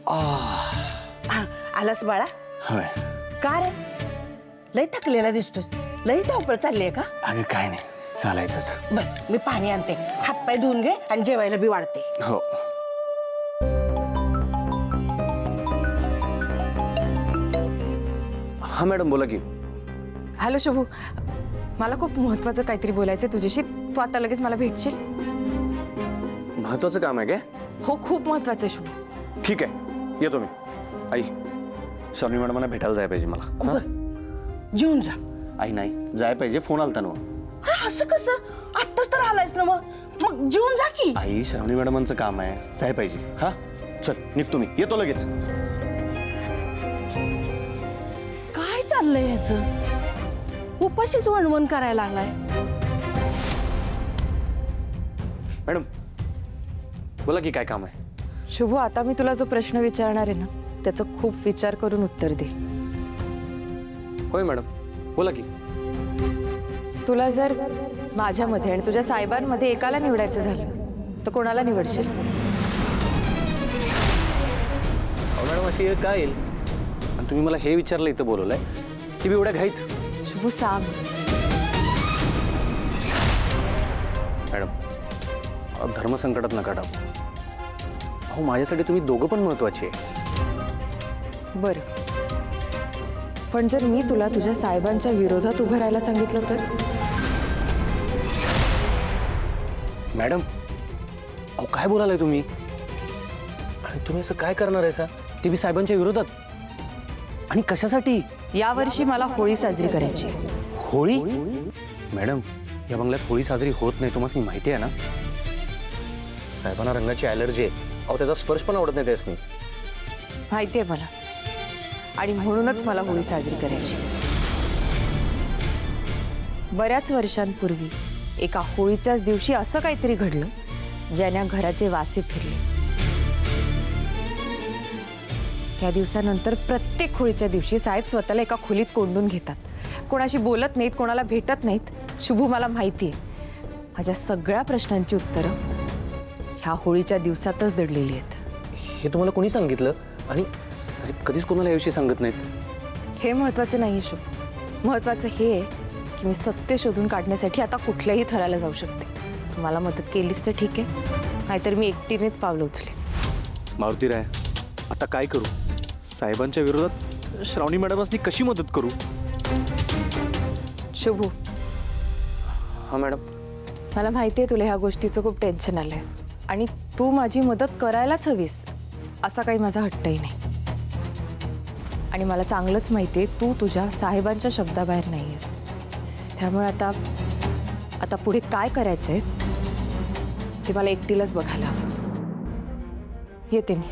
हा, आलास बाळा? होय. का रे, लय थकलेला दिसतोस, लयच धावपळ चालली आहे का? अगं काय नाही, चालायचंच. बर मी पाणी आणते, हातपाय धुवून घे आणि जेवायला बी वाढते. हो. हा मॅडम बोला की. हॅलो शुभू, मला खूप महत्त्वाचं काहीतरी बोलायचं तुझ्याशी. तू आता लगेच मला भेटशील? महत्वाचं काम आहे काय? हो, खूप महत्त्वाचं आहे शुभू. ठीक आहे, येतो मी. आई, श्रावणी मॅडमांना भेटायला जायला पाहिजे मला. बर जेवून जा. आई नाही, जायला पाहिजे, फोन आलता ना. अरे असं कसं, आत्ताच तर आलायस ना, मग जेवून जा की. आई, श्रावणी मॅडमांचं काम आहे, जायला पाहिजे. हा चल, निघतो मी, येतो लगेच. काय चाललंय याचं? उपाशीच वणवण करायला लागलाय. मॅडम बोला की, काय काम आहे? शुभू, आता मी तुला जो प्रश्न विचारणार आहे ना, त्याचं खूप विचार करून उत्तर दे. होय मॅडम, बोला की. तुला जर माझ्यामध्ये आणि तुझ्या साहेबांमध्ये एकाला निवडायचं झालं तर कोणाला निवडशील? मॅडम अशी वेळ काय येईल आणि तुम्ही मला हे विचारलं इथं बोलवलंय की मी एवढ्या घाईत? शुभू सांग. मॅडम धर्मसंकटात नका टाकू. अहो माझ्यासाठी तुम्ही दोघं पण महत्वाचे आहे. बरं, पण जर मी तुला तुझ्या साहेबांच्या विरोधात उभं राहायला सांगितलं तर? मॅडम अहो काय बोलालाय तुम्ही? आणि तुम्ही असं काय करणार आहे सा? ते बी साहेबांच्या विरोधात? आणि कशासाठी? यावर्षी मला होळी साजरी करायची. होळी? मॅडम या बंगल्यात होळी साजरी होत नाही, तुम्हाला माहिती आहे ना? साहेबांना रंगाची ॲलर्जी आहे. अहो त्याचा स्पर्श पण आवडत नाही त्यासनी. माहिती आहे मला, आणि म्हणूनच मला होळी साजरी करायची. बऱ्याच वर्षांपूर्वी एका होळीच्याच दिवशी असं काहीतरी घडलं ज्याने घराचे वासे फिरले. त्या दिवसानंतर प्रत्येक होळीच्या दिवशी साहेब स्वतःला एका खोलीत कोंडून घेतात. कोणाशी बोलत नाहीत, कोणाला भेटत नाहीत. शुभू, मला माहिती आहे, माझ्या सगळ्या प्रश्नांची उत्तरं ह्या होळीच्या दिवसातच दडलेली आहेत. हे तुम्हाला कोणी सांगितलं? आणि साहेब कधीच कोणाला याविषयी सांगत नाहीत. हे महत्त्वाचं नाही शुभू, महत्त्वाचं हे आहे की मी सत्य शोधून काढण्यासाठी आता कुठल्याही थराला जाऊ शकते. तुम्हाला मदत केलीच तर ठीक आहे, नाहीतर मी एकटीनेच पावलं उचले. मारुती राय, आता काय करू? साहेबांच्या विरोधात श्रावणी मॅडमांनी कशी मदत करू? शुभू, हां मॅडम. मला माहिती आहे तुला ह्या गोष्टीचं खूप टेन्शन आलंय, आणि तू माझी मदत करायलाच हवीस असा काही माझा हट्टही नाही. आणि मला चांगलंच माहिती आहे तू तुझ्या साहेबांच्या शब्दाबाहेर नाही आहेस. त्यामुळे आता पुढे काय करायचंय ते मला एकटीलाच बघायला हवं. येते मी.